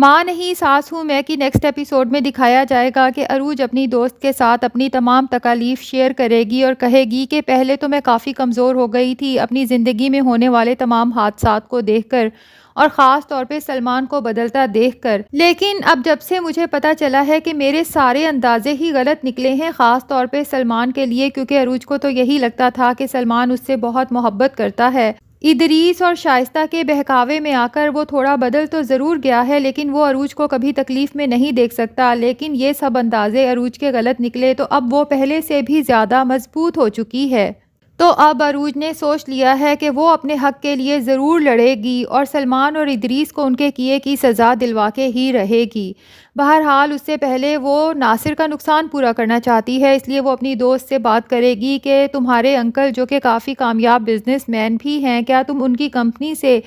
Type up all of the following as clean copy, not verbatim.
ماں نہیں ساس ہوں میں کی نیکسٹ ایپیسوڈ میں دکھایا جائے گا کہ عروج اپنی دوست کے ساتھ اپنی تمام تکالیف شیئر کرے گی اور کہے گی کہ پہلے تو میں کافی کمزور ہو گئی تھی اپنی زندگی میں ہونے والے تمام حادثات کو دیکھ کر اور خاص طور پہ سلمان کو بدلتا دیکھ کر، لیکن اب جب سے مجھے پتا چلا ہے کہ میرے سارے اندازے ہی غلط نکلے ہیں، خاص طور پہ سلمان کے لیے، کیونکہ عروج کو تو یہی لگتا تھا کہ سلمان اس سے بہت محبت کرتا ہے۔ ادریس اور شائستہ کے بہکاوے میں آ کر وہ تھوڑا بدل تو ضرور گیا ہے، لیکن وہ عروج کو کبھی تکلیف میں نہیں دیکھ سکتا، لیکن یہ سب اندازے عروج کے غلط نکلے تو اب وہ پہلے سے بھی زیادہ مضبوط ہو چکی ہے۔ تو اب عروج نے سوچ لیا ہے کہ وہ اپنے حق کے لیے ضرور لڑے گی اور سلمان اور ادریس کو ان کے کیے کی سزا دلوا کے ہی رہے گی۔ بہرحال اس سے پہلے وہ ناصر کا نقصان پورا کرنا چاہتی ہے، اس لیے وہ اپنی دوست سے بات کرے گی کہ تمہارے انکل جو کہ کافی کامیاب بزنس مین بھی ہیں، کیا تم ان کی کمپنی سے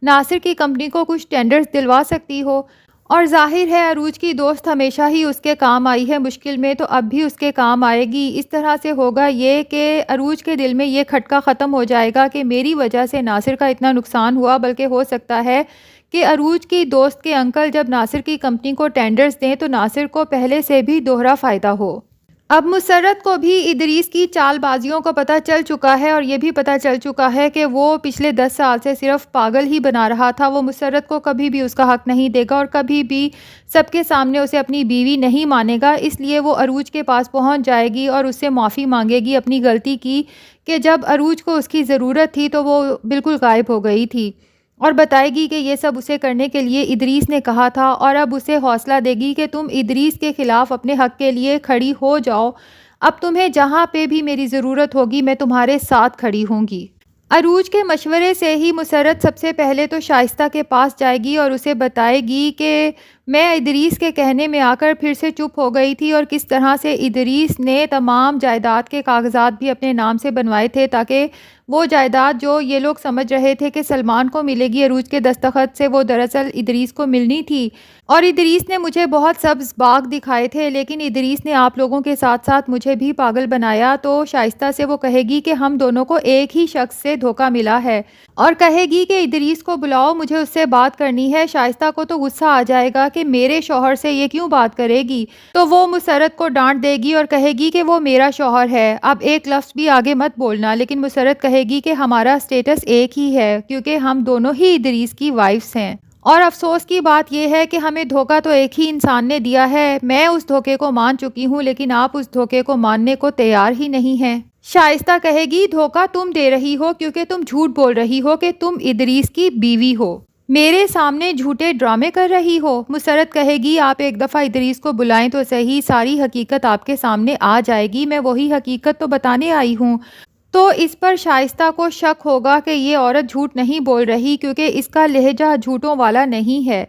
ناصر کی کمپنی کو کچھ ٹینڈرز دلوا سکتی ہو؟ اور ظاہر ہے عروج کی دوست ہمیشہ ہی اس کے کام آئی ہے مشکل میں، تو اب بھی اس کے کام آئے گی۔ اس طرح سے ہوگا یہ کہ عروج کے دل میں یہ کھٹکا ختم ہو جائے گا کہ میری وجہ سے ناصر کا اتنا نقصان ہوا، بلکہ ہو سکتا ہے کہ عروج کی دوست کے انکل جب ناصر کی کمپنی کو ٹینڈرز دیں تو ناصر کو پہلے سے بھی دوہرا فائدہ ہو۔ اب مسرت کو بھی ادریس کی چال بازیوں کو پتہ چل چکا ہے اور یہ بھی پتہ چل چکا ہے کہ وہ پچھلے 10 سال سے صرف پاگل ہی بنا رہا تھا، وہ مسرت کو کبھی بھی اس کا حق نہیں دے گا اور کبھی بھی سب کے سامنے اسے اپنی بیوی نہیں مانے گا، اس لیے وہ عروج کے پاس پہنچ جائے گی اور اس سے معافی مانگے گی اپنی غلطی کی کہ جب عروج کو اس کی ضرورت تھی تو وہ بالکل غائب ہو گئی تھی، اور بتائے گی کہ یہ سب اسے کرنے کے لیے ادریس نے کہا تھا، اور اب اسے حوصلہ دے گی کہ تم ادریس کے خلاف اپنے حق کے لیے کھڑی ہو جاؤ، اب تمہیں جہاں پہ بھی میری ضرورت ہوگی میں تمہارے ساتھ کھڑی ہوں گی۔ عروج کے مشورے سے ہی مسرت سب سے پہلے تو شائستہ کے پاس جائے گی اور اسے بتائے گی کہ میں ادریس کے کہنے میں آ کر پھر سے چپ ہو گئی تھی اور کس طرح سے ادریس نے تمام جائیداد کے کاغذات بھی اپنے نام سے بنوائے تھے تاکہ وہ جائیداد جو یہ لوگ سمجھ رہے تھے کہ سلمان کو ملے گی عروج کے دستخط سے، وہ دراصل ادریس کو ملنی تھی۔ اور ادریس نے مجھے بہت سبز باغ دکھائے تھے لیکن ادریس نے آپ لوگوں کے ساتھ ساتھ مجھے بھی پاگل بنایا، تو شائستہ سے وہ کہے گی کہ ہم دونوں کو ایک ہی شخص سے دھوکہ ملا ہے، اور کہے گی کہ ادریس کو بلاؤ، مجھے اس سے بات کرنی ہے۔ شائستہ کو تو غصہ آ جائے گا کہ میرے شوہر سے یہ کیوں بات کرے گی، تو وہ مسرت کو ڈانٹ دے گی اور کہے گی کہ وہ میرا شوہر ہے، اب ایک لفظ بھی آگے مت بولنا، لیکن مسرت کہے گی کہ ہمارا سٹیٹس ایک ہی ہے کیونکہ ہم دونوں ہی ادریس کی وائفز ہیں، اور افسوس کی بات یہ ہے کہ ہمیں دھوکہ تو ایک ہی انسان نے دیا ہے، میں اس دھوکے کو مان چکی ہوں لیکن آپ اس دھوکے کو ماننے کو تیار ہی نہیں ہیں۔ شائستہ کہے گی دھوکہ تم دے رہی ہو کیونکہ تم جھوٹ بول رہی ہو کہ تم ادریس کی بیوی ہو، میرے سامنے جھوٹے ڈرامے کر رہی ہو۔ مسرت کہے گی آپ ایک دفعہ ادریس کو بلائیں تو صحیح، ساری حقیقت آپ کے سامنے آ جائے گی، میں وہی حقیقت تو بتانے آئی ہوں۔ تو اس پر شائستہ کو شک ہوگا کہ یہ عورت جھوٹ نہیں بول رہی کیونکہ اس کا لہجہ جھوٹوں والا نہیں ہے۔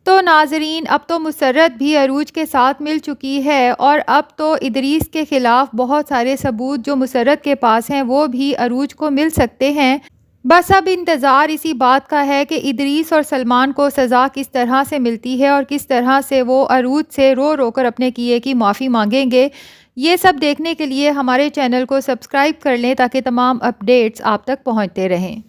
تو ناظرین اب تو مسرت بھی عروج کے ساتھ مل چکی ہے اور اب تو ادریس کے خلاف بہت سارے ثبوت جو مسرت کے پاس ہیں وہ بھی عروج کو مل سکتے ہیں، بس اب انتظار اسی بات کا ہے کہ ادریس اور سلمان کو سزا کس طرح سے ملتی ہے اور کس طرح سے وہ عروج سے رو رو کر اپنے کیے کی معافی مانگیں گے۔ یہ سب دیکھنے کے لیے ہمارے چینل کو سبسکرائب کر لیں تاکہ تمام اپڈیٹس آپ تک پہنچتے رہیں۔